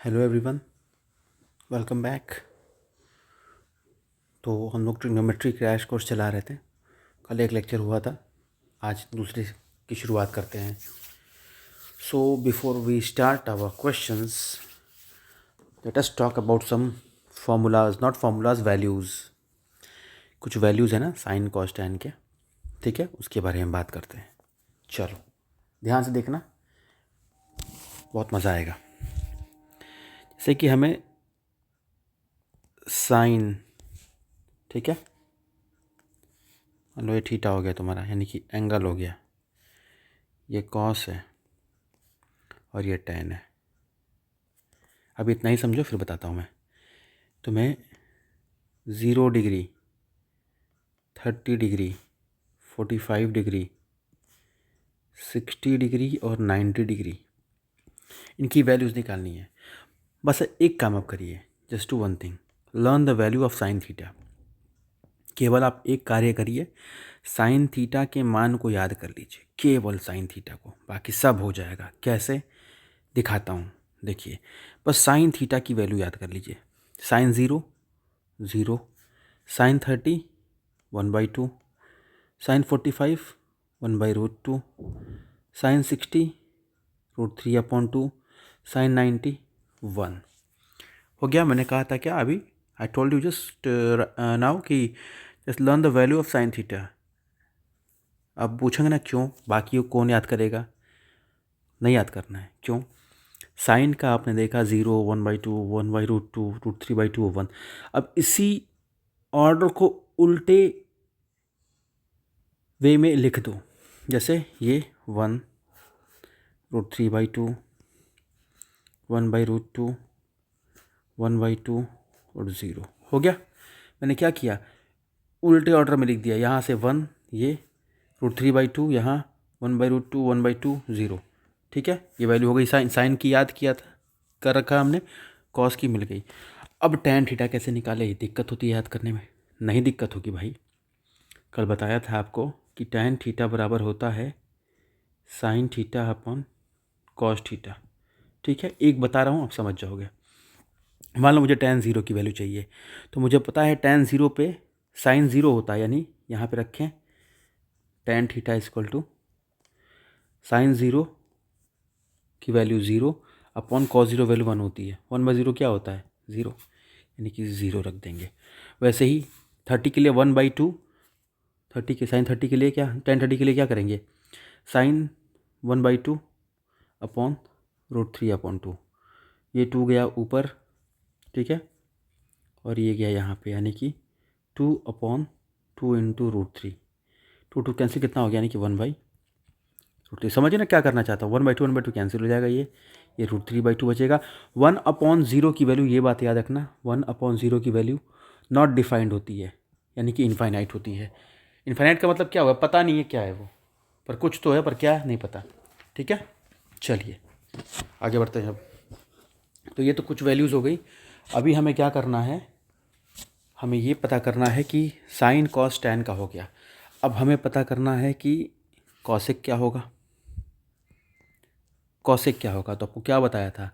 Hello everyone, welcome back. तो हम लोग ट्रिग्नोमेट्री क्रैश कोर्स चला रहे थे। कल एक लेक्चर हुआ था, आज दूसरे की शुरुआत करते हैं। So before we start our questions, let us talk about some formulas, not formulas, values. कुछ वैल्यूज़ है ना साइन कॉस टैन के, ठीक है, उसके बारे में बात करते हैं। चलो ध्यान से देखना, बहुत मज़ा आएगा। जैसे कि हमें साइन, ठीक है, मान लो ये थीटा हो गया तुम्हारा, यानी कि एंगल हो गया, ये कॉस है और ये टैन है। अब इतना ही समझो, फिर बताता हूँ मैं तुम्हें। 0 डिग्री, 30 डिग्री, 45 डिग्री, 60 डिग्री और 90 डिग्री, इनकी वैल्यूज़ निकालनी है। बस एक काम आप करिए, just to one thing, learn the value of sine theta. केवल आप एक कार्य करिए, साइन थीटा के मान को याद कर लीजिए, केवल साइन थीटा को, बाकी सब हो जाएगा। कैसे दिखाता हूँ, देखिए। बस साइन थीटा की वैल्यू याद कर लीजिए। Sine 0 0, sine 30 1/2, sine 45 1/√2, sine 60 √3/2, sine 90 1। हो गया। मैंने कहा था क्या अभी, I told you just now कि just learn the value of sine theta. अब पूछेंगे ना क्यों, बाकी कौन याद करेगा, नहीं याद करना है। क्यों? साइन का आपने देखा 0 1/2 1/√2 √3/2 1। अब इसी ऑर्डर को उल्टे वे में लिख दो, जैसे ये 1 √3/2 1/√2 1/2 और 0 हो गया। मैंने क्या किया, उल्टे ऑर्डर में लिख दिया। यहाँ से 1, ये √3/2, यहाँ 1/√2 1/2 0, ठीक है। ये वैल्यू हो गई। साइन की याद किया था, कर रखा हमने, कॉस की मिल गई। अब टैन थीटा कैसे निकाले, दिक्कत होती है याद करने में? नहीं दिक्कत होगी भाई, कल बताया था आपको कि टैन थीटा बराबर होता है sign theta upon cos theta, ठीक है। एक बता रहा हूँ, आप समझ जाओगे। मान लो मुझे टैन 0 की वैल्यू चाहिए, तो मुझे पता है टैन 0 पे साइन 0 होता है, यानी यहाँ पे रखें tan theta equal to sine 0 की वैल्यू 0 अपॉन कॉस 0 वैल्यू 1 होती है। 1/0 क्या होता है? 0, यानी कि 0 रख देंगे। वैसे ही 30 के लिए 1/2, 30 के साइन 30 के लिए क्या, टैन 30 के लिए क्या करेंगे, साइन 1/2 अपॉन √3/2। ये 2 गया ऊपर, ठीक है, और ये गया यहाँ पे, यानी कि 2/2 इंटू √3। 2 कैंसिल कितना हो गया, यानी कि 1/√3। समझिए ना क्या करना चाहता हूँ, 1/2 कैंसिल हो जाएगा, ये √3/2 बचेगा। 1/0 की वैल्यू, ये बात याद रखना, 1/0 की वैल्यू नॉट डिफाइंड होती है, यानी कि इनफाइनाइट होती है। इनफाइनाइट का मतलब क्या हुआ, पता नहीं है क्या है वो, पर कुछ तो है, पर क्या नहीं पता, ठीक है। चलिए आगे बढ़ते हैं। अब तो ये तो कुछ वैल्यूज़ हो गई। अभी हमें क्या करना है, हमें ये पता करना है कि साइन कॉस टैन का हो गया। अब हमें पता करना है कि कॉसेक क्या होगा। कॉसेक क्या होगा, तो आपको क्या बताया था,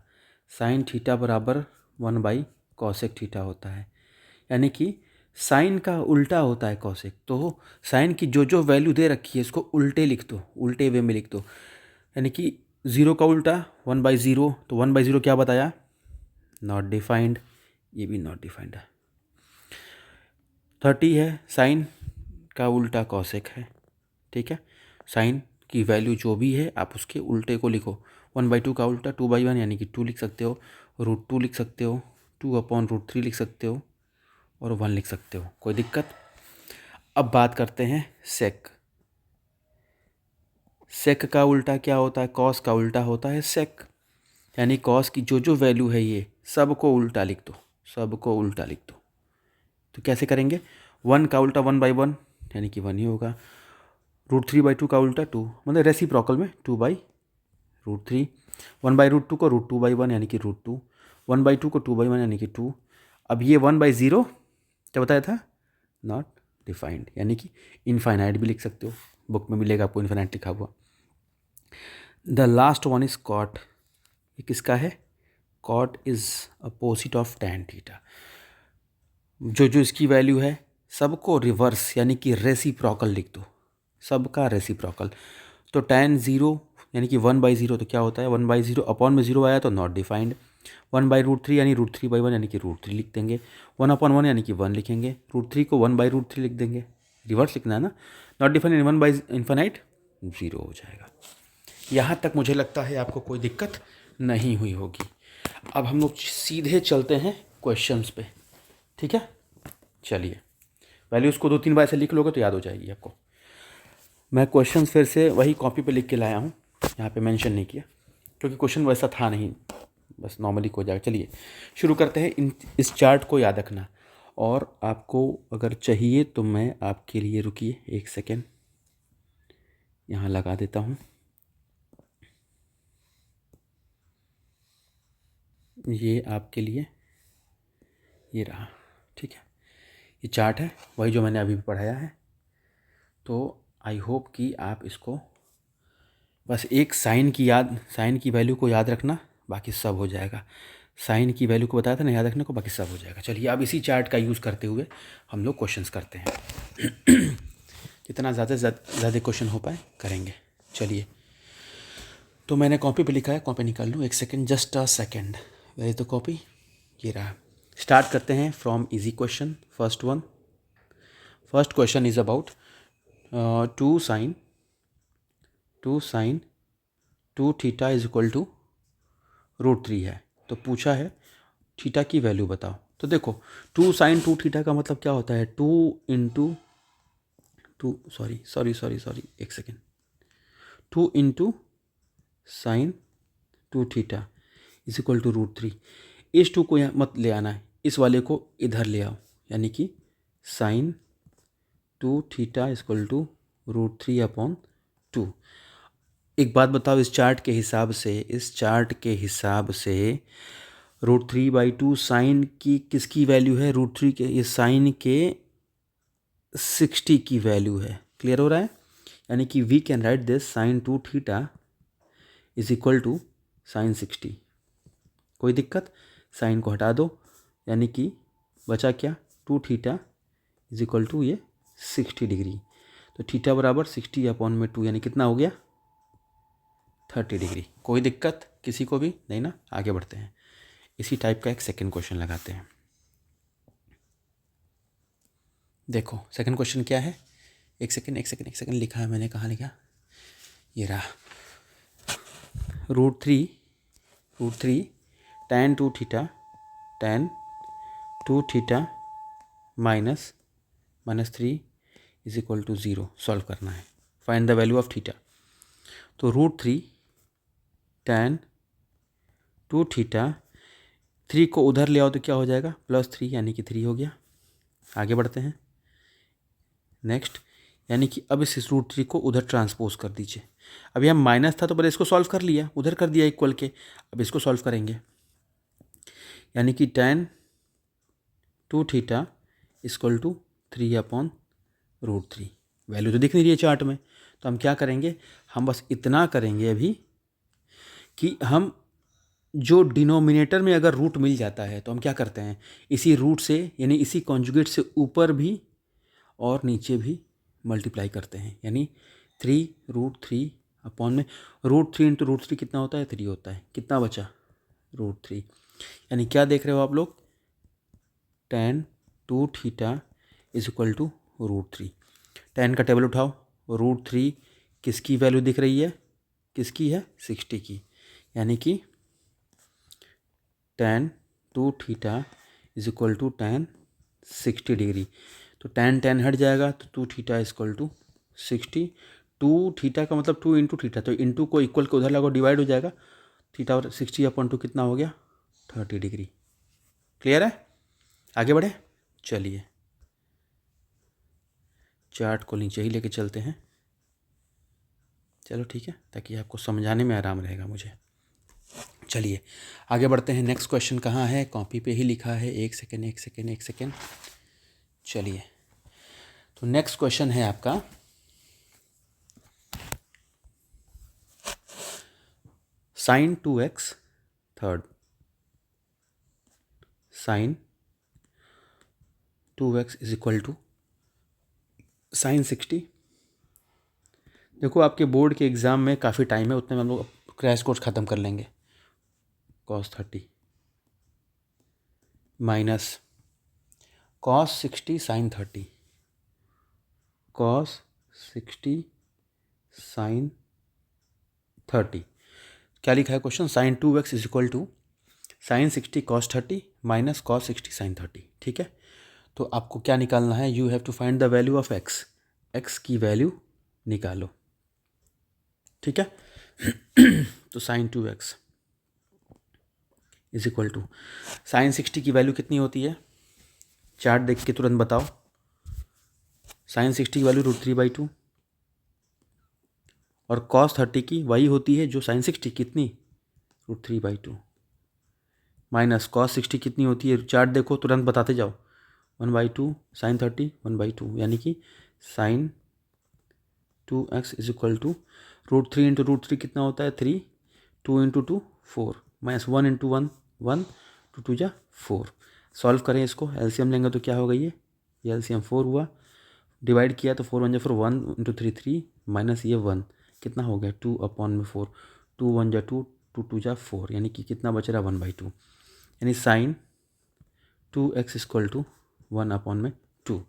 साइन थीटा बराबर 1/कॉसेक थीटा होता है, यानी कि साइन का उल्टा होता है कॉसेक। तो साइन की जो जो वैल्यू दे रखी है इसको उल्टे लिख दो, उल्टे वे में लिख दो। यानी कि 0 का उल्टा 1/0, तो 1/0 क्या बताया, नॉट डिफाइंड, ये भी नॉट डिफाइंड है। 30 है, साइन का उल्टा कॉसेक है, ठीक है। साइन की वैल्यू जो भी है आप उसके उल्टे को लिखो। 1/2 का उल्टा 2/1, यानी कि 2 लिख सकते हो, √2 लिख सकते हो, 2/√3 लिख सकते हो, और 1 लिख सकते हो, कोई दिक्कत? अब बात करते हैं सेक। सेक का उल्टा क्या होता है, कॉस का उल्टा होता है सेक, यानी कॉस की जो जो वैल्यू है ये सबको उल्टा लिख दो, सबको उल्टा लिख दो। तो कैसे करेंगे, 1 का उल्टा 1/1, यानी कि 1 ही होगा। √3/2 का उल्टा 2, मतलब रेसिप्रोकल में 2/√3। 1/√2 को √2/1, यानी कि √2। 1/2 को 2/1, यानी कि 2। अब ये 1/0 क्या बताया था, नॉट डिफाइंड, यानी कि इनफाइनाइट भी लिख सकते हो, बुक में मिलेगा आपको इनफाइनाइट लिखा हुआ। The last one is cot, ये किसका है, cot is opposite of tan theta. जो जो इसकी वैल्यू है सबको रिवर्स यानी कि रेसिप्रोकल लिख दो, सबका रेसिप्रोकल। तो tan 0 यानी कि 1/0 तो क्या होता है 1/0 अपॉन में 0 आया तो नॉट डिफाइंड। 1/√3 यानी √3/1 यानी कि √3 लिख देंगे। 1/1 यानी कि 1 लिखेंगे। √3 को 1/√3 लिख देंगे, रिवर्स लिखना है ना। नॉट डिफाइंड 1/∞ 0 हो जाएगा। यहाँ तक मुझे लगता है आपको कोई दिक्कत नहीं हुई होगी। अब हम लोग सीधे चलते हैं क्वेश्चंस पे, ठीक है। चलिए, वैल्यूज़ को 2-3 बार से लिख लोगे तो याद हो जाएगी आपको। मैं क्वेश्चंस फिर से वही कॉपी पे लिख के लाया हूँ, यहाँ पे मेंशन नहीं किया क्योंकि क्वेश्चन वैसा था नहीं, बस नॉर्मली हो जाएगा। चलिए शुरू करते हैं। इस चार्ट को याद रखना, और आपको अगर चाहिए तो मैं आपके लिए, रुकिए 1 सेकेंड, यहाँ लगा देता हूँ। ये आपके लिए ये रहा, ठीक है। ये चार्ट है वही जो मैंने अभी भी पढ़ाया है। तो आई होप कि आप इसको बस एक साइन की वैल्यू को याद रखना, बाकी सब हो जाएगा। साइन की वैल्यू को बताया था ना याद रखने को, बाकी सब हो जाएगा। चलिए अब इसी चार्ट का यूज़ करते हुए हम लोग क्वेश्चंस करते हैं। जितना ज़्यादा क्वेश्चन हो पाए करेंगे। चलिए, तो मैंने कॉपी पे लिखा है, कॉपी निकाल लूँ 1 second, just a second. Where is the copy, ये रहा। स्टार्ट करते हैं from easy question. First question is about 2 sin 2 theta is equal to √3 है। तो पूछा है थीटा की वैल्यू बताओ। तो देखो 2 sin 2 थीटा का मतलब क्या होता है, 2 into 2 sorry 1 second, 2 into sine 2 theta is equal to √3। इस 2 को यहाँ मत ले आना है, इस वाले को इधर ले आओ, यानी कि sine 2 theta is equal to √3/2। एक बात बताओ, इस चार्ट के हिसाब से √3/2 साइन की किसकी वैल्यू है, √3 के, ये साइन के 60 की वैल्यू है। क्लियर हो रहा है, यानी कि we can write this sine 2 theta is equal to sine 60। कोई दिक्कत, साइन को हटा दो, यानी कि बचा क्या, 2 थीटा इज इक्वल टू ये 60 डिग्री। तो थीटा बराबर 60/2 यानी कितना हो गया 30 डिग्री। कोई दिक्कत किसी को भी नहीं ना। आगे बढ़ते हैं, इसी टाइप का एक सेकंड क्वेश्चन लगाते हैं। देखो सेकंड क्वेश्चन क्या है, एक सेकंड लिखा है मैंने, कहाँ लिखा, ये रहा। √3 tan 2 theta minus -3 is equal to 0 solve करना है। Find the value of theta. तो √3 tan 2 थीटा, 3 को उधर ले आओ तो क्या हो जाएगा +3 यानी कि 3 हो गया। आगे बढ़ते हैं नेक्स्ट, यानी कि अब इस √3 को उधर ट्रांसपोज कर दीजिए। अब यहाँ माइनस था तो पहले इसको सॉल्व कर लिया, उधर कर दिया इक्वल के, अब इसको सॉल्व करेंगे, यानी कि tan 2 theta equal to 3/√3। Value तो दिख नहीं रही है चार्ट में, तो हम क्या करेंगे, हम बस इतना करेंगे अभी कि हम जो डिनोमिनेटर में अगर रूट मिल जाता है तो हम क्या करते हैं, इसी रूट से यानी इसी कॉन्जुगेट से ऊपर भी और नीचे भी मल्टीप्लाई करते हैं, यानी 3√3 अपॉन में √3 इंटू √3 कितना होता है 3 होता है। कितना बचा √3, यानी क्या देख रहे हो आप लोग, tan 2 theta is equal to √3। tan का टेबल उठाओ, √3 किसकी वैल्यू दिख रही है, किसकी है 60 की, यानी कि tan 2 theta is equal to tan 60 degree. तो tan हट जाएगा तो 2 theta is equal to 60। 2 theta का मतलब 2 इंटू थीटा, तो इंटू को इक्वल के उधर लगाओ, डिवाइड हो जाएगा। थीटा और 60/2 कितना हो गया 30 डिग्री। क्लियर है, आगे बढ़े। चलिए चार्ट को नीचे ही लेके चलते हैं, चलो ठीक है, ताकि आपको समझाने में आराम रहेगा मुझे। चलिए आगे बढ़ते हैं। नेक्स्ट क्वेश्चन कहाँ है, कॉपी पे ही लिखा है, एक सेकेंड। चलिए, तो नेक्स्ट क्वेश्चन है आपका sin 2x third. Sine 2x is equal to sine 60। देखो आपके बोर्ड के एग्ज़ाम में काफ़ी टाइम है, उतने में हम लोग क्रैश कोर्स ख़त्म कर लेंगे। cos 30 minus cos 60 sine 30, cos 60 sine 30। क्या लिखा है question? Sine 2x is equal to sine 60 cos 30 minus cos 60 sine 30। ठीक है, तो आपको क्या निकालना है? You have to find the value of x, x की वैल्यू निकालो। ठीक है तो sine 2x is equal to sine 60 की वैल्यू कितनी होती है? चार्ट देख के तुरंत बताओ। साइन 60 की वैल्यू √3/2 और cos 30 की वही होती है जो साइन 60 कितनी, √3/2 माइनस cos 60 कितनी होती है? चार्ट देखो, तुरंत बताते जाओ। 1/2 साइन 30 1/2, यानी कि sine 2x is equal to √3 into √3 कितना होता है? 3, 2 इंटू 2 4, माइनस 1 इंटू 1 1, 2 2 जा 4। सॉल्व करें इसको, एलसीएम लेंगे तो क्या होगा? ये एलसीएम 4 हुआ, डिवाइड किया तो 4 1 जा 4, 1 इंटू 3 3, माइनस ये 1 कितना हो गया? 2/4, 2 1 जा 2, 2 2 जा 4, यानी कि कितना बच रहा? 1/2, यानी sine 2x equal to 1/2।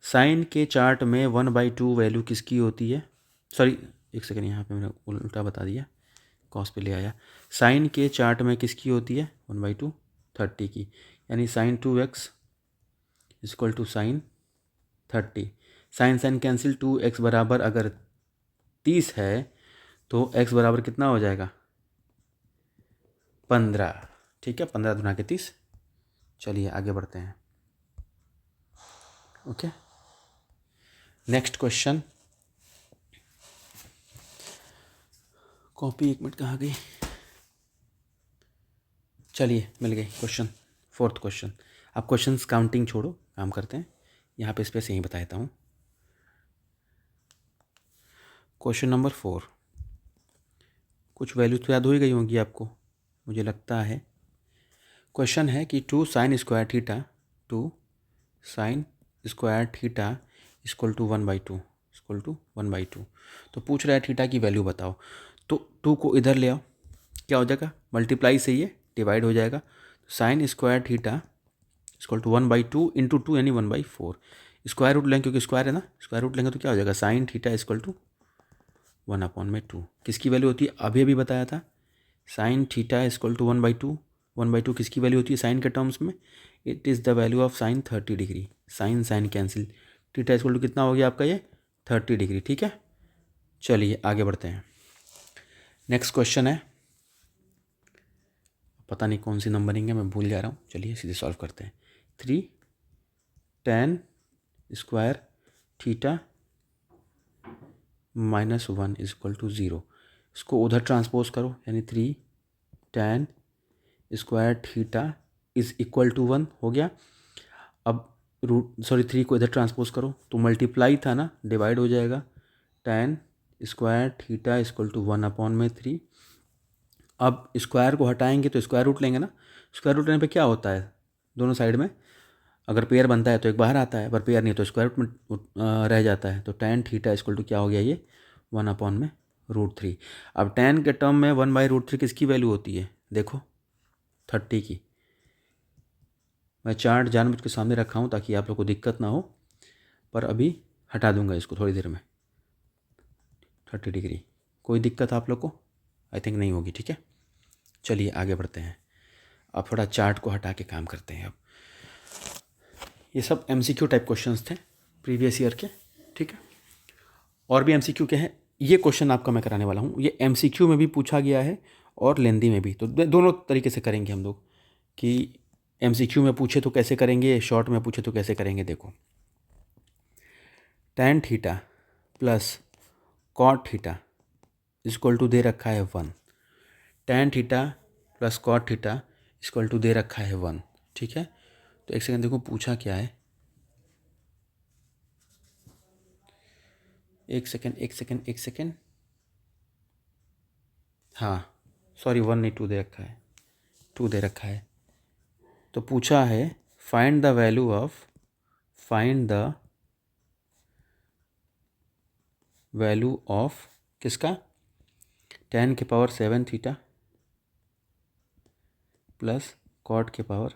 Sine के चार्ट में 1/2 वैल्यू किसकी होती है? सॉरी एक सेकेंड, यहाँ पे मैंने उल्टा बता दिया, कॉस पे ले आया। साइन के चार्ट में किसकी होती है? 1/2 30 की, यानी sine 2x equal to sine 30। Sine sine cancel, 2x बराबर अगर 30 है तो x बराबर कितना हो जाएगा? 15। ठीक है, 15 दूना के 30। चलिए आगे बढ़ते हैं। Okay, next question. Copy 1 minute कहाँ गई? चलिए मिल गई क्वेश्चन, 4th क्वेश्चन। आप क्वेश्चंस काउंटिंग छोड़ो, काम करते हैं। यहाँ पे स्पेस यहीं बता देता हूँ। क्वेश्चन नंबर 4, कुछ वैल्यू तो याद हो ही गई होंगी आपको, मुझे लगता है। क्वेश्चन है कि 2 sine square theta, 2 sine square theta equal to 1/2, equal to 1/2। तो पूछ रहा है थीटा की वैल्यू बताओ। तो 2 को इधर ले आओ, क्या हो जाएगा? मल्टीप्लाई से ये डिवाइड हो जाएगा। Sine square theta equal to 1/2 into 2, यानी 1/4। स्क्वायर रूट लेंगे क्योंकि स्क्वायर है ना, स्क्वायर रूट लेंगे तो क्या हो जाएगा? Sine theta equal to 1/2। किसकी वैल्यू होती है? अभी अभी बताया था, साइन थीटा इक्वल टू 1/2। 1/2 किसकी वैल्यू होती है साइन के टर्म्स में? It is the value of sine 30 degree. Sine sine cancel, theta equal to कितना हो गया आपका? ये 30 डिग्री। ठीक है, चलिए आगे बढ़ते हैं। नेक्स्ट क्वेश्चन है, पता नहीं कौन सी नंबरिंग है, मैं भूल जा रहा हूँ। चलिए सीधे सॉल्व करते हैं। 3 tan square theta -1 is equal to 0। इसको उधर ट्रांसपोज करो, यानी 3 tan square theta is equal to 1 हो गया। अब 3 को इधर ट्रांसपोज करो तो मल्टीप्लाई था ना, डिवाइड हो जाएगा। tan square theta equal to 1/3। अब स्क्वायर को हटाएंगे तो स्क्वायर रूट लेंगे ना, स्क्वायर रूट लेने पे क्या होता है? दोनों साइड में अगर पेयर बनता है तो एक बाहर आता है, पर पेयर नहीं तो स्क्वायर रूट में रह जाता है। तो tan थीटा इक्वल टू क्या हो गया? ये 1/√3। अब tan के टर्म में 1/√3 किसकी वैल्यू होती है? देखो 30 की। मैं चार्ट जानबूझ के सामने रखा हूँ ताकि आप लोग को दिक्कत ना हो, पर अभी हटा दूंगा इसको थोड़ी देर में। 30 डिग्री, कोई दिक्कत आप लोग को? आई थिंक नहीं होगी। ठीक है, चलिए आगे बढ़ते हैं। अब थोड़ा चार्ट को हटा के काम करते हैं। अब ये सब MCQ टाइप क्वेश्चंस थे प्रीवियस ईयर के। ठीक है, और भी MCQ के हैं। ये क्वेश्चन आपका मैं कराने वाला हूँ, ये MCQ में भी पूछा गया है और लेंदी में भी। तो दोनों तरीके से करेंगे हम लोग, कि MCQ में पूछे तो कैसे करेंगे, शॉर्ट में पूछे तो कैसे करेंगे। देखो, tan theta plus cot theta equal to दे रखा है 1। tan theta plus cot theta equal to दे रखा है 1। ठीक है, तो एक सेकंड देखो पूछा क्या है। एक सेकंड। हाँ सॉरी, 1 नहीं 2 दे रखा है, 2 दे रखा है। तो पूछा है फाइंड द वैल्यू ऑफ किसका, tan के पावर 7 थीटा प्लस कॉट के पावर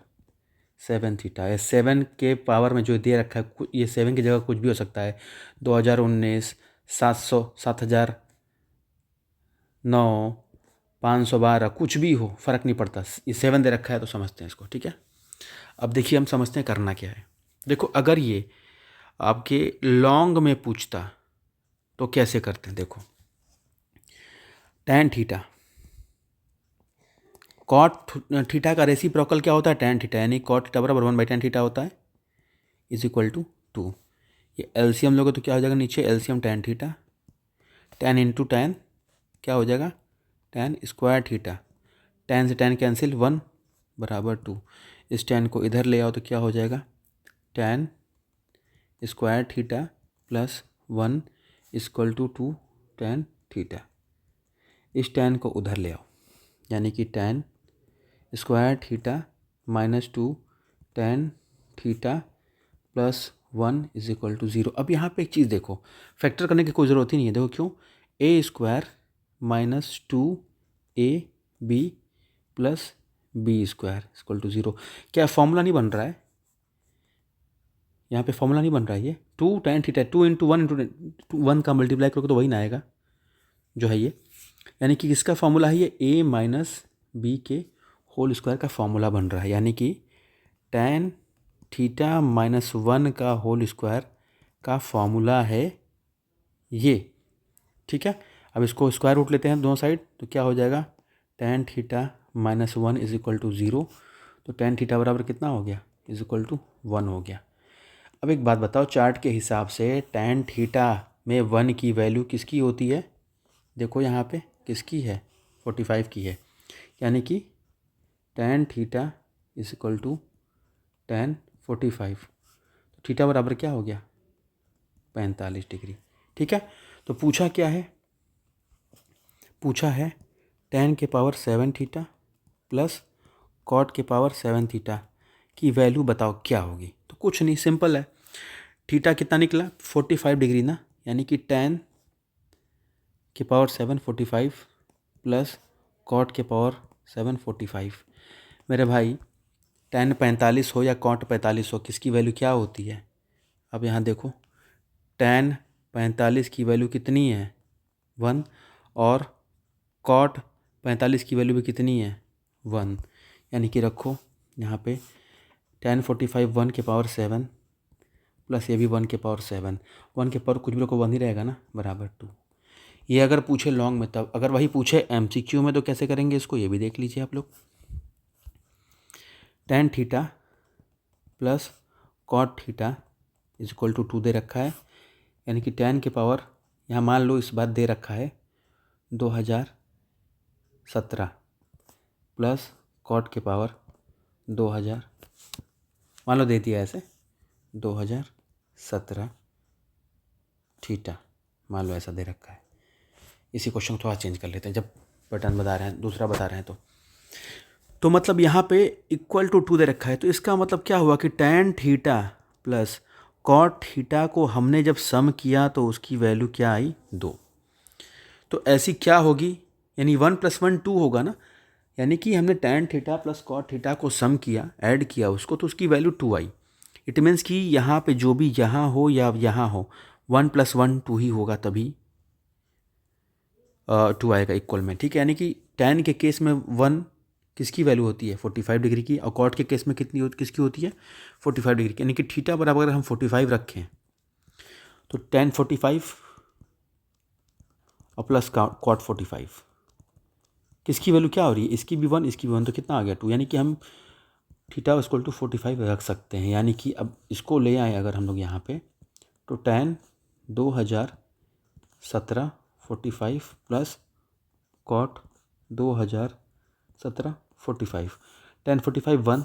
7 थीटा है। 7 के पावर में जो दे रखा है, ये 7 की जगह कुछ भी हो सकता है, 2019, 700, 7009, 512, कुछ भी हो, फ़र्क नहीं पड़ता। ये 7 दे रखा है तो समझते हैं इसको, ठीक है। अब देखिए हम समझते हैं करना क्या है। देखो अगर ये आपके लॉन्ग में पूछता तो कैसे करते हैं, देखो tan थीटा, कॉट थीटा का रेसिप्रोकल क्या होता है, tan थीटा, यानी कॉट थीटा बराबर 1/tan थीटा होता है, इज इक्वल टू 2। ये एलसीएम लोगे तो क्या हो जाएगा, नीचे LCM tan theta, tan into tan क्या हो जाएगा, tan स्क्वायर थीटा, tan से tan कैंसिल, 1 बराबर 2। इस tan को इधर ले आओ तो क्या हो जाएगा, tan square theta plus 1 equal to 2 tan theta. इस tan को उधर ले आओ, यानी कि tan square theta minus 2 tan theta plus 1 is equal to 0। अब यहाँ पे एक चीज़ देखो, फैक्टर करने की कोई ज़रूरत ही नहीं है। देखो क्यों, a square minus 2ab plus b square equal to 0। क्या फॉर्मूला नहीं बन रहा है, यहाँ पे फॉर्मूला नहीं बन रहा है, ये 2 tan थीटा, 2 इंटू 1 का मल्टीप्लाई करोगे तो वही ना आएगा जो है ये, यानी कि किसका फॉर्मूला है ये, a माइनस बी के होल स्क्वायर का फॉर्मूला बन रहा है, यानी कि tan थीटा माइनस 1 का होल स्क्वायर का फॉर्मूला है ये, ठीक है। अब इसको स्क्वायर रूट लेते हैं दोनों साइड तो क्या हो जाएगा, tan theta minus 1 is equal to 0। तो tan थीटा बराबर कितना हो गया, इज इक्वल टू 1 हो गया। अब एक बात बताओ, चार्ट के हिसाब से tan थीटा में 1 की वैल्यू किसकी होती है, देखो यहाँ पे किसकी है, 45 की है, यानी कि tan theta is equal to tan 45। तो थीटा बराबर क्या हो गया, 45 डिग्री, ठीक है। तो पूछा क्या है, पूछा है tan के पावर 7 थीटा प्लस कॉट के पावर 7 थीटा की वैल्यू बताओ क्या होगी। तो कुछ नहीं, सिंपल है, थीटा कितना निकला 45 डिग्री ना, यानी कि tan के पावर 7 45 प्लस कॉट के पावर 7 45। मेरे भाई tan 45 हो या कॉट 45 हो, किसकी वैल्यू क्या होती है, अब यहाँ देखो tan 45 की वैल्यू कितनी है 1, और कॉट 45 की वैल्यू भी कितनी है 1, यानी कि रखो यहाँ पे tan 45 1 के पावर 7 प्लस ये भी 1 के पावर 7, 1 के पावर कुछ भी रखो 1 ही रहेगा ना, बराबर 2। ये अगर पूछे लॉन्ग में तब, अगर वही पूछे MCQ में तो कैसे करेंगे इसको, ये भी देख लीजिए आप लोग। tan theta plus cot theta is equal to 2 दे रखा है, यानी कि tan के पावर यहाँ मान लो इस बात दे रखा है 2017 प्लस कॉट के पावर 2000, मान लो दे दिया ऐसे 2017 थीटा, मान लो ऐसा दे रखा है। इसी क्वेश्चन को थोड़ा चेंज कर लेते हैं, जब पैटर्न बता रहे हैं, दूसरा बता रहे हैं तो मतलब यहाँ पे इक्वल टू 2 दे रखा है, तो इसका मतलब क्या हुआ कि tan theta plus cot theta को हमने जब सम किया तो उसकी वैल्यू क्या आई 2। तो ऐसी क्या होगी, यानी 1 + 1 2 होगा ना, यानी कि हमने tan theta plus cot theta को सम किया, ऐड किया उसको, तो उसकी वैल्यू 2 आई। इट मीन्स कि यहाँ पे जो भी यहाँ हो या यहाँ हो 1 + 1 2 ही होगा, तभी 2 आएगा इक्वल में, ठीक है। यानी कि tan के केस में 1 किसकी वैल्यू होती है 45 डिग्री की, और कॉट के केस में किसकी होती है 45 डिग्री की, यानी कि थीटा बराबर अगर हम 45 रखें तो tan 45 और प्लस कॉट 45 किसकी वैल्यू क्या हो रही है, इसकी भी 1 इसकी भी 1, तो कितना आ गया 2, यानी कि हम थीटा इक्वल टू 45 रख सकते हैं। यानी कि अब इसको ले आए अगर हम लोग यहाँ पे, तो tan 2017 45 प्लस कॉट 2017 45, tan 45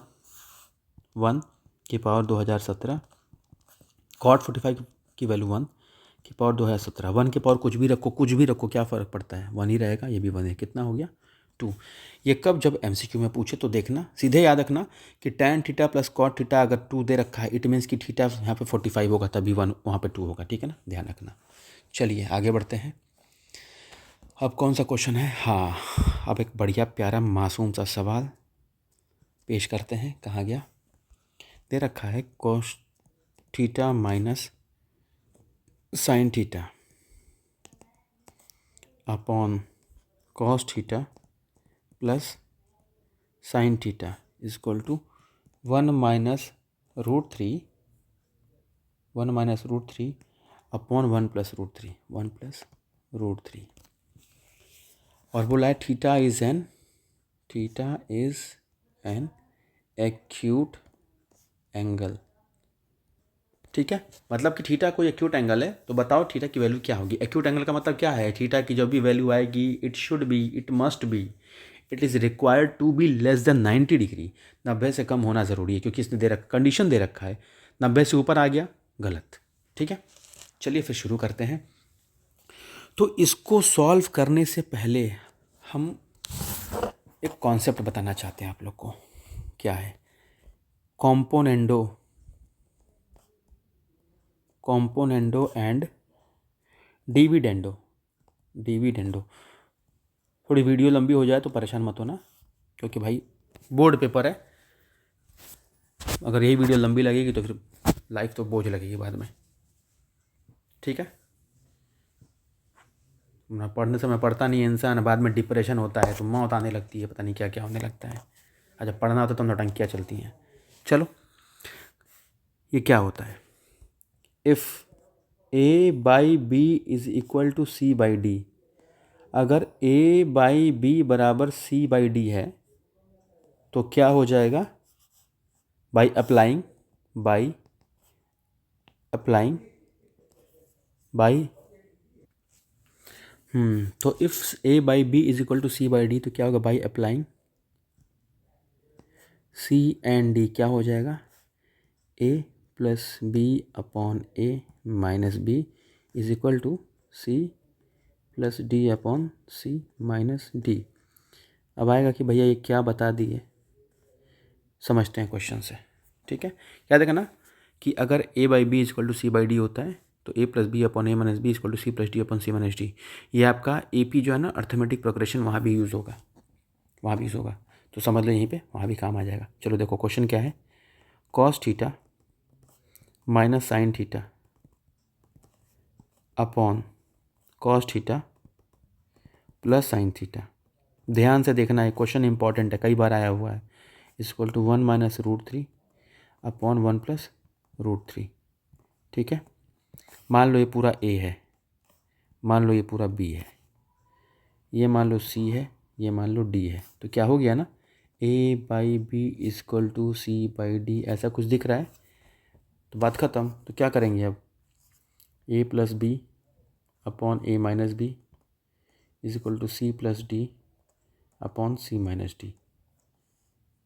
1 की पावर 2017, कॉट 45 की वैल्यू 1 की पावर 2017, 1 के पावर कुछ भी रखो क्या फ़र्क पड़ता है, 1 ही रहेगा, ये भी 1 है, कितना हो गया 2। ये कब, जब एमसीक्यू में पूछे तो देखना, सीधे याद रखना कि tan theta plus cot theta अगर 2 दे रखा है इट मीन्स कि थीटा यहाँ पे 45 होगा, तभी 1 वहाँ पे 2 होगा, ठीक है ना, ध्यान रखना। चलिए आगे बढ़ते हैं। अब कौन सा क्वेश्चन है, हाँ अब एक बढ़िया प्यारा मासूम सा सवाल पेश करते हैं। कहाँ गया, दे रखा है cos theta minus sine theta upon cos theta plus sine theta is equal to 1 minus root three upon 1 plus root three और बोला है theta is an acute angle, ठीक है। मतलब कि थीटा कोई एक्यूट एंगल है, तो बताओ थीटा की वैल्यू क्या होगी। एक्यूट एंगल का मतलब क्या है, थीटा की जो भी वैल्यू आएगी it should be, it must be, it is required to be less than 90 degree. 90 से कम होना ज़रूरी है, क्योंकि इसने कंडीशन दे रखा है। 90 से ऊपर आ गया गलत, ठीक है। चलिए फिर शुरू करते हैं। तो इसको सॉल्व करने से पहले हम एक कॉन्सेप्ट बताना चाहते हैं आप लोग को। क्या है, कॉम्पोनेंडो एंड डिविडेंडो। थोड़ी वीडियो लंबी हो जाए तो परेशान मत होना, क्योंकि भाई बोर्ड पेपर है। अगर यही वीडियो लंबी लगेगी तो फिर लाइफ तो बोझ लगेगी बाद में, ठीक है। ना पढ़ने समय पढ़ता नहीं है इंसान, बाद में डिप्रेशन होता है तो मौत आने लगती है, पता नहीं क्या क्या होने लगता है। अच्छा पढ़ना होता तो नौटंकियाँ चलती हैं। चलो ये क्या होता है, if A by b is equal to c by d, अगर A बाई बी बराबर सी बाई डी है तो क्या हो जाएगा, बाई अप्लाइंग तो if A by b is equal to c by d तो क्या होगा, by applying c and d क्या हो जाएगा, A plus b upon A minus b is equal to c plus d upon c minus d. अब आएगा कि भैया ये क्या बता दिए, समझते हैं क्वेश्चन से, ठीक है। याद रखना कि अगर A by b is equal to c by d होता है तो A plus b upon A minus b is equal to c plus d upon c minus d. ये आपका AP जो है ना अर्थमेटिक प्रोग्रेशन, वहाँ भी यूज़ होगा, तो समझ लो यहीं पे, वहाँ भी काम आ जाएगा। चलो देखो क्वेश्चन क्या है, cos theta minus sine theta upon cos theta plus sine theta. ध्यान से देखना है, क्वेश्चन इंपॉर्टेंट है, कई बार आया हुआ है। Equal to 1 minus root three upon 1 plus root three, ठीक है। मान लो ये पूरा A है, मान लो ये पूरा B है, ये मान लो C है, ये मान लो D है, तो क्या हो गया ना, A by b equal to c by d, ऐसा कुछ दिख रहा है तो बात ख़त्म। तो क्या करेंगे अब, A plus b upon A minus b is equal to c plus d upon c minus d.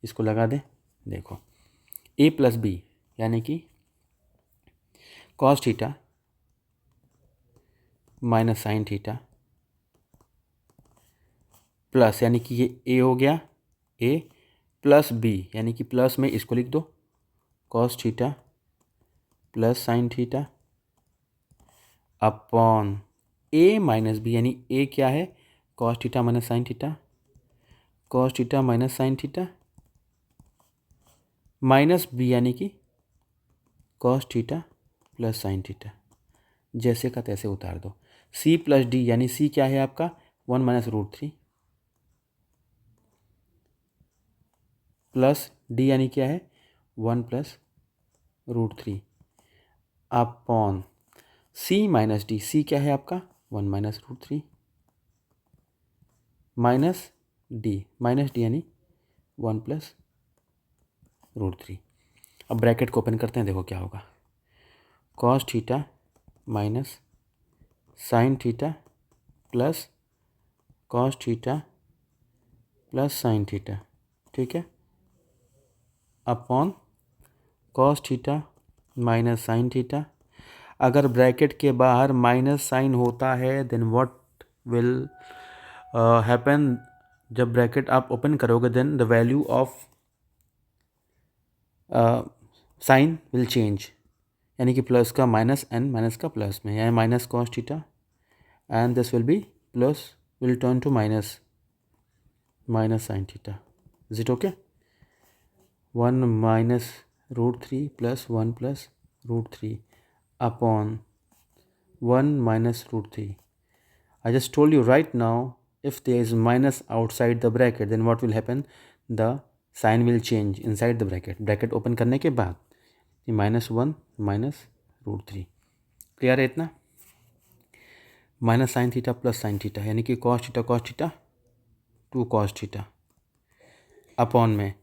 इसको लगा दें, देखो A प्लस बी यानी कि cos theta minus sine theta plus, यानी कि ये A हो गया, A प्लस B यानी कि प्लस में इसको लिख दो, cos theta plus sine theta upon A minus b, यानी A क्या है, cos theta minus sine theta, cos theta minus sine theta minus B यानी कि cos theta plus sine theta, जैसे का तैसे उतार दो। C प्लस डी यानी C क्या है आपका 1 minus root three plus D यानी क्या है 1 plus root three upon C minus d, C क्या है आपका 1 minus root three minus D यानी 1 प्लस रूट थ्री। अब ब्रैकेट को ओपन करते हैं, देखो क्या होगा, cos theta minus sine theta plus cos theta plus sine theta, ठीक है, upon cos theta minus sine theta. अगर ब्रैकेट के बाहर माइनस साइन होता है देन व्हाट विल हैपन, जब ब्रैकेट आप ओपन करोगे then the value of sine will change, यानी कि प्लस का माइनस एंड माइनस का प्लस में, यानी minus cos theta and this will be plus will turn to minus sine theta. Is it okay? 1 minus root 3 plus 1 plus root 3 upon 1 minus root 3. I just told you right now, if there is minus outside the bracket, then what will happen? The sign will change inside the bracket. Bracket open करने के बाद -1 minus root 3. Clear है इतना? Minus sine theta plus sine theta, यानी कि cos theta 2 cos theta upon में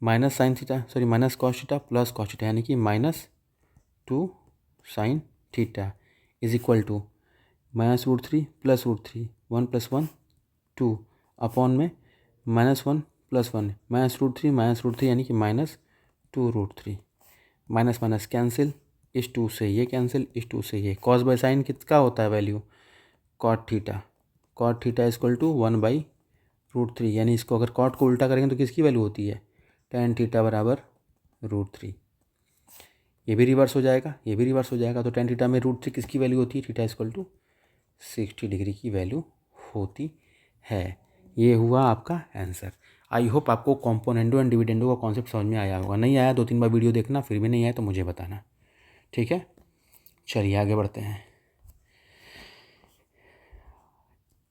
minus sine theta minus cos theta plus cos theta, यानी कि -2 sine theta is equal to -√3 प्लस √3 1 + 1 2 अपॉन में -1 + 1 -√3 यानी कि -2√3. माइनस माइनस कैंसिल, इस 2 से ये कैंसिल, इस 2 से ये. कॉस बाय साइन किसका होता है value? Cot theta. Cot theta is equal to 1/√3, यानी इसको अगर कॉट को उल्टा करेंगे तो किसकी वैल्यू होती है? tan थीटा बराबर √3. ये भी रिवर्स हो जाएगा, ये भी रिवर्स हो जाएगा. तो tan थीटा में √3 किसकी वैल्यू होती है? थीटा इक्वल टू 60 डिग्री की वैल्यू होती है. ये हुआ आपका आंसर. आई होप आपको कॉम्पोनेंडो एंड डिविडेंडो का कॉन्सेप्ट समझ में आया होगा. नहीं आया 2-3 बार वीडियो देखना, फिर भी नहीं आया तो मुझे बताना. ठीक है, चलिए आगे बढ़ते हैं.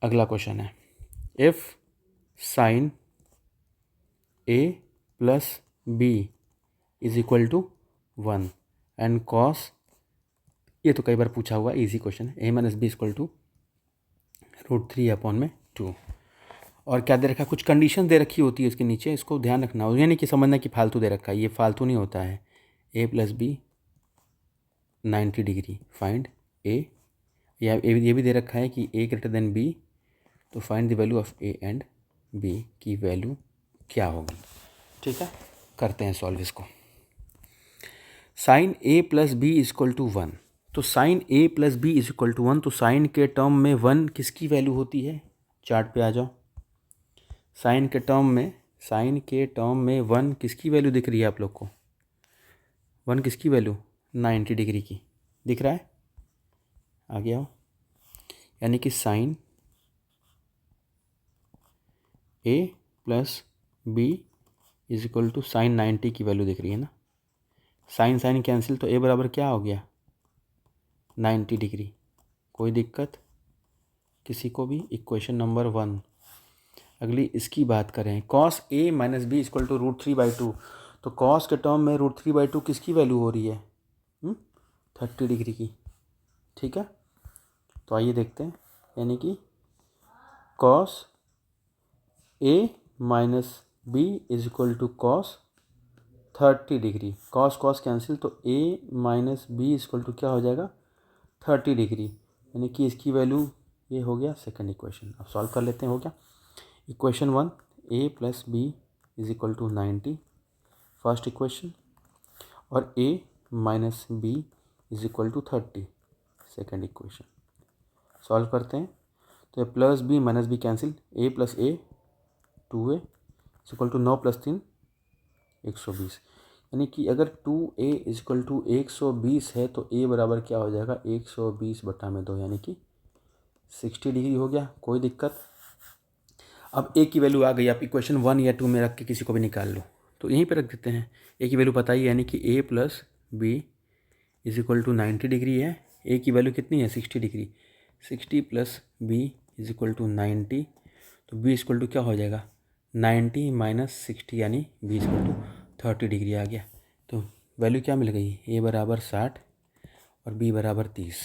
अगला क्वेश्चन है, if sine a plus b is equal to 1 and cos, ये तो कई बार पूछा हुआ इजी क्वेश्चन है, a minus b equal to √3 upon में 2. और क्या दे रखा है? कुछ कंडीशन दे रखी होती है इसके नीचे, इसको ध्यान रखना हो, यानी कि समझना कि फालतू दे रखा है. ये फालतू नहीं होता है. a plus b 90 degree, find a. या ये भी दे रखा है कि a ग्रेटर देन b, तो find the value of a and b की वैल्यू क्या होगी. ठीक है, करते हैं सॉल्व इसको. Sine a plus b is equal to 1. तो sine a plus b is equal to 1, तो साइन के टर्म में 1 किसकी वैल्यू होती है? चार्ट पे आ जाओ. साइन के टर्म में 1 किसकी वैल्यू दिख रही है आप लोग को? 1 किसकी वैल्यू? 90 डिग्री की दिख रहा है. आगे आओ, यानी कि sine a plus b is equal to sine 90 की वैल्यू दिख रही है ना. साइन कैंसिल, तो a बराबर क्या हो गया? 90 डिग्री. कोई दिक्कत किसी को भी? Equation number 1. अगली इसकी बात करें, cos a minus b equal to √3/2. तो कॉस के टर्म में √3/2 किसकी वैल्यू हो रही है? 30 डिग्री की. ठीक है, तो आइए देखते हैं, यानी कि cos a minus b is equal to cos 30 degree. Cos cancel, तो a minus b is equal to क्या हो जाएगा? 30 डिग्री, यानी कि इसकी वैल्यू ये हो गया सेकंड इक्वेशन. अब सॉल्व कर लेते हैं. हो गया equation 1, a plus b is equal to 90 first equation, और a minus b is equal to 30 second equation. Solve करते हैं, तो ये plus b minus b cancel, a plus a 2a is equal to 9 + 3 120. यानी कि अगर 2a इज इक्वल टू 120 है तो a बराबर क्या हो जाएगा? 120/2, यानी कि 60 डिग्री हो गया. कोई दिक्कत? अब a की वैल्यू आ गई, आप इक्वेशन 1 या 2 में रख के किसी को भी निकाल लो, तो यहीं पे रख देते हैं. a की वैल्यू पता ही, यानी कि a plus b is equal to 90 degree है. a की वैल्यू कितनी है? 60 degree. 60 plus b is equal to 90, तो b इक्वल टू क्या हो जाएगा? 90 माइनस 60, यानी b इक्वल टू 30 डिग्री आ गया. तो वैल्यू क्या मिल गई? a बराबर 60 और b बराबर 30.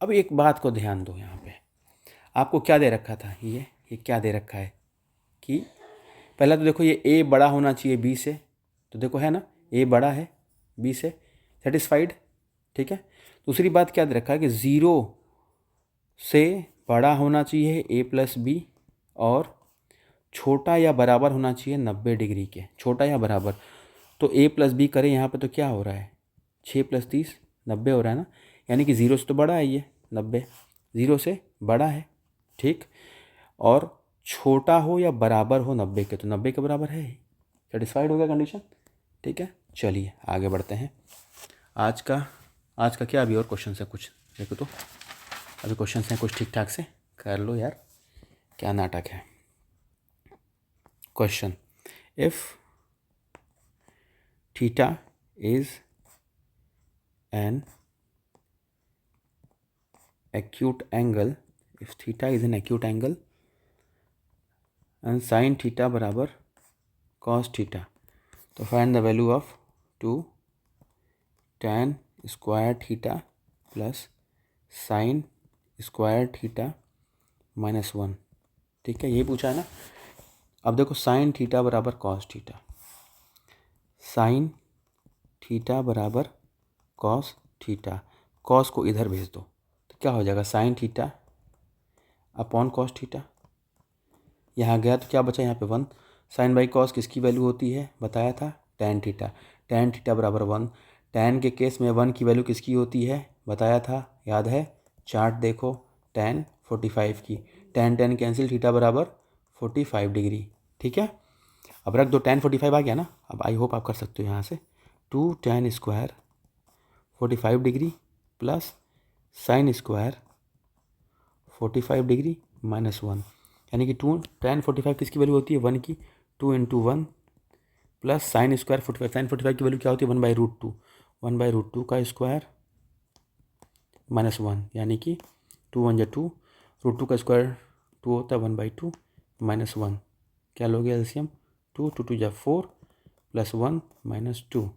अब एक बात को ध्यान दो, यहाँ पे आपको क्या दे रखा था? ये क्या दे रखा है कि पहला तो देखो, ये a बड़ा होना चाहिए b से, तो देखो है ना, a बड़ा है b से, सेटिस्फाइड. ठीक है, दूसरी बात क्या दे रखा है कि 0 से बड़ा होना चाहिए a प्लस बी, और छोटा या बराबर होना चाहिए 90 डिग्री के. छोटा या बराबर, तो a प्लस बी करें यहाँ पे तो क्या हो रहा है? 6 + 30 90 हो रहा है ना, यानी कि 0 से तो बड़ा है ये 90, 0 से बड़ा है. ठीक, और छोटा हो या बराबर हो 90 के, तो 90 के बराबर है ही। सेटिस्फाइड हो गया कंडीशन? ठीक है, चलिए आगे बढ़ते हैं। आज का क्या अभी और क्वेश्चन है कुछ, देखो तो अभी क्वेश्चन हैं कुछ ठीक ठाक से कर लो यार, क्या नाटक है। Question, if theta is N acute angle, if theta is an acute angle and sin theta बराबर cos theta, तो find the value of 2 tan square theta plus sin square theta minus 1। ठीक है, ये पूछा है ना। अब देखो sin थीटा बराबर cos थीटा, sin थीटा बराबर cos थीटा, cos को इधर भेज दो तो क्या हो जाएगा, sin theta upon cos theta. यहाँ गया तो क्या बचा, यहाँ पे 1। साइन बाई कॉस किसकी वैल्यू होती है, बताया था, tan थीटा। tan थीटा बराबर 1। tan के केस में 1 की वैल्यू किसकी होती है, बताया था, याद है, चार्ट देखो, tan 45 की। tan कैंसिल, थीटा बराबर 45 डिग्री। ठीक है, अब रख दो, tan 45 आ गया ना। अब आई होप आप कर सकते हो यहाँ से 2 tan square 45 degree plus sine square 45 degree minus 1, यानी कि 2 tan 45 किसकी वैल्यू होती है, 1 की। 2 × 1 प्लस साइन स्क्वायर 45, साइन 45 की वैल्यू क्या होती है, 1/√2, 1/√2 का स्क्वायर माइनस 1, यानी कि 2 1 2, √2 का स्क्वायर 2 होता है, 1/2 माइनस 1, क्या लोगे एलसीएम, 2 2 2 4 प्लस 1 माइनस 2,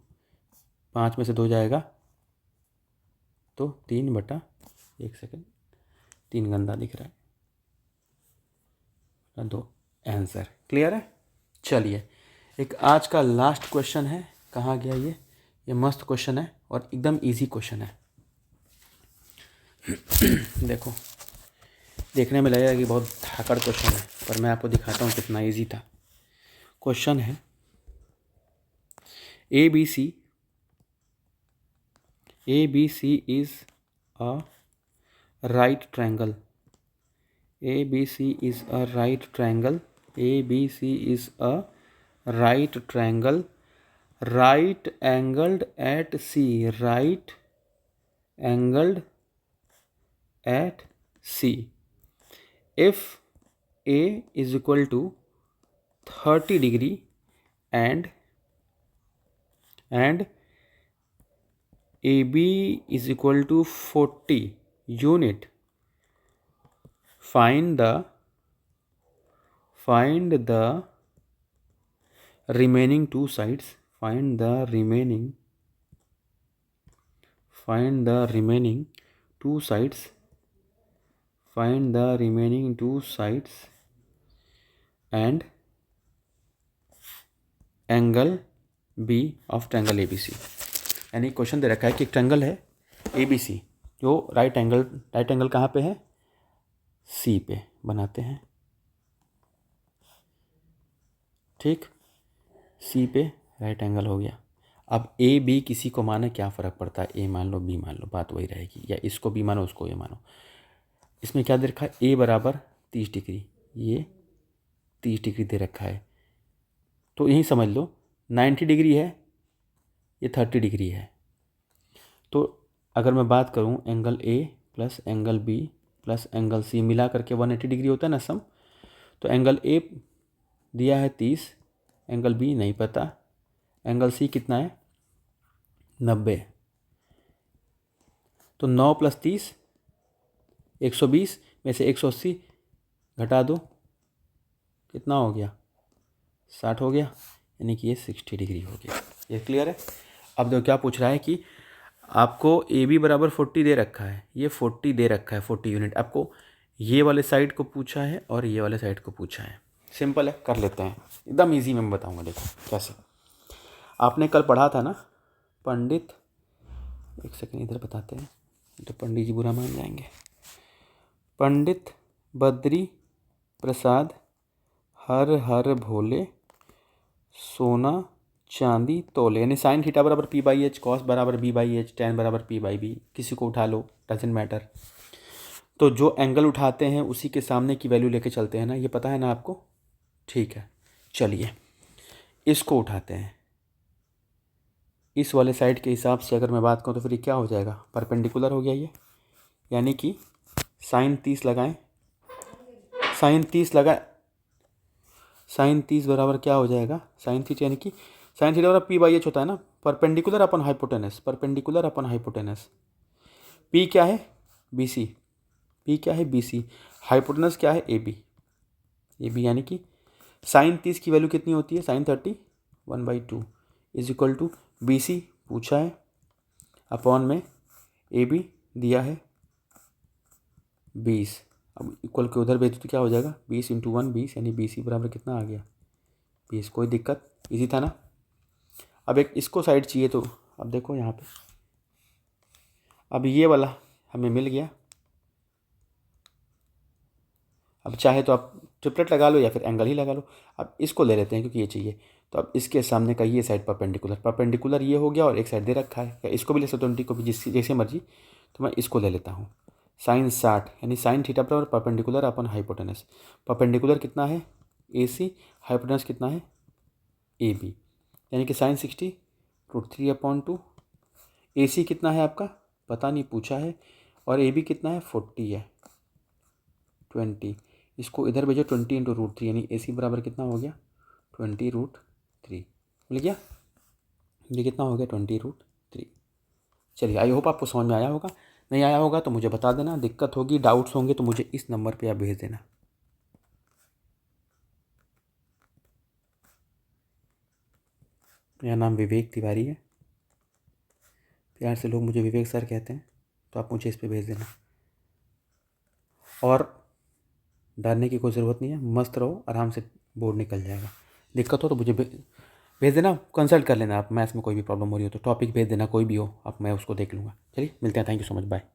5 में से 2 जाएगा तो 3/, एक सेकेंड, 3 गंदा दिख रहा है, 2 आंसर। क्लियर है? चलिए एक आज का लास्ट क्वेश्चन है, कहाँ गया ये मस्त क्वेश्चन है और एकदम इजी क्वेश्चन है। देखो, देखने में लगेगा कि बहुत धाकड़ क्वेश्चन है, पर मैं आपको दिखाता हूँ कितना इजी था। क्वेश्चन है, ABC is a right triangle, ABC is a right triangle, ABC is a right triangle, right angled at C, right angled at C. If A is equal to 30 degree and AB is equal to 40 unit, find the remaining two sides, find the remaining two sides, find the remaining two sides and angle b of triangle ABC। यानी question दे रखा है कि एक triangle है ABC जो right angle कहाँ पे है, C पे, बनाते हैं, ठीक, C पे राइट एंगल हो गया। अब AB किसी को माने, क्या फ़र्क पड़ता है, A मान लो B मान लो, बात वही रहेगी, या इसको B मानो उसको A मानो। इसमें क्या दे रखा है, A बराबर 30 डिग्री, ये 30 डिग्री दे रखा है, तो यही समझ लो 90 डिग्री है, ये 30 डिग्री है। तो अगर मैं बात करूं angle A plus angle B plus angle C मिला करके 180 डिग्री होता है ना सम, तो एंगल A दिया है 30, एंगल B नहीं पता, एंगल C कितना है 90, तो 9 + 30 120 में से 180 घटा दो, कितना हो गया, 60 हो गया, यानी कि ये 60 डिग्री हो गया। ये क्लियर है? अब देखो क्या पूछ रहा है कि आपको AB बराबर 40 दे रखा है, ये 40 दे रखा है, 40 यूनिट। आपको ये वाले साइड को पूछा है और ये वाले साइड को पूछा है। सिंपल है, कर लेते हैं, एकदम इजी मैं बताऊंगा। देखो कैसे, आपने कल पढ़ा था ना, पंडित, एक सेकंड इधर बताते हैं तो पंडित जी बुरा मान जाएंगे। पंडित बद्री प्रसाद हर हर भोले सोना चांदी तोले, यानी साइन थीटा बराबर P/H, कॉस बराबर B/H, टैन बराबर P/B, किसी को उठा लो, डजेंट मैटर। तो जो एंगल उठाते हैं उसी के सामने की वैल्यू लेके चलते हैं ना, ये पता है ना आपको? ठीक है, चलिए इसको उठाते हैं। इस वाले साइड के हिसाब से अगर मैं बात करूँ तो फिर ये क्या हो जाएगा, परपेंडिकुलर हो गया ये, यानी कि साइन 30 लगाएं, साइन 30 लगाएं, साइन 30 बराबर क्या हो जाएगा, साइन थीटा, यानी कि साइन थीटा बराबर पी बाई एच होता है ना, perpendicular upon hypotenuse, perpendicular upon hypotenuse. P क्या है, बी सी, पी क्या है, बी सी, हाइपोटेनस क्या है, ए बी, ए बी, यानी कि साइन 30 की वैल्यू कितनी होती है, sine 30 1/2 is equal to b c पूछा है अपॉन में ए बी दिया है 20। अब इक्वल के उधर भेज तो क्या हो जाएगा, 20 × 1 20, यानी बी सी बराबर कितना आ गया, 20। कोई दिक्कत, इजी था ना। अब एक इसको साइड चाहिए, तो अब देखो यहाँ पे, अब ये वाला हमें मिल गया। अब चाहे तो आप ट्रिपलेट लगा लो या फिर एंगल ही लगा लो। अब इसको ले लेते हैं क्योंकि ये चाहिए। तो अब इसके सामने का ये साइड परपेंडिकुलर, परपेंडिकुलर ये हो गया और एक साइड दे रखा है, या इसको भी ले सकते हो, 20 को भी, जिस जैसे मर्जी। तो मैं इसको ले लेता हूँ, साइन 60, यानी साइन थीटा बराबर परपेंडिकुलर अपन हाइपोटेनस। परपेंडिकुलर कितना है, ए सी, हाइपोटेनस कितना है, ए बी, यानी कि साइन 60 √3/2। ए सी कितना है आपका पता नहीं, पूछा है, और ए बी कितना है 40 है, 20। इसको इधर भेजो, 20 × √3, यानी ए सी बराबर कितना हो गया, 20√3 मिल गया। ये कितना हो गया, 20√3। चलिए, आई होप आपको समझ में आया होगा। नहीं आया होगा तो मुझे बता देना, दिक्कत होगी, डाउट्स होंगे तो मुझे इस नंबर पे आप भेज देना। मेरा नाम विवेक तिवारी है, प्यार से लोग मुझे विवेक सर कहते हैं, तो आप मुझे इस पे भेज देना। और डरने की कोई ज़रूरत नहीं है, मस्त रहो, आराम से बोर्ड निकल जाएगा। दिक्कत हो तो मुझे भेज देना, कंसल्ट कर लेना आप, मैथ्स में कोई भी प्रॉब्लम हो रही हो तो टॉपिक भेज देना, कोई भी हो, अब मैं उसको देख लूँगा। चलिए मिलते हैं, thank you so much, bye.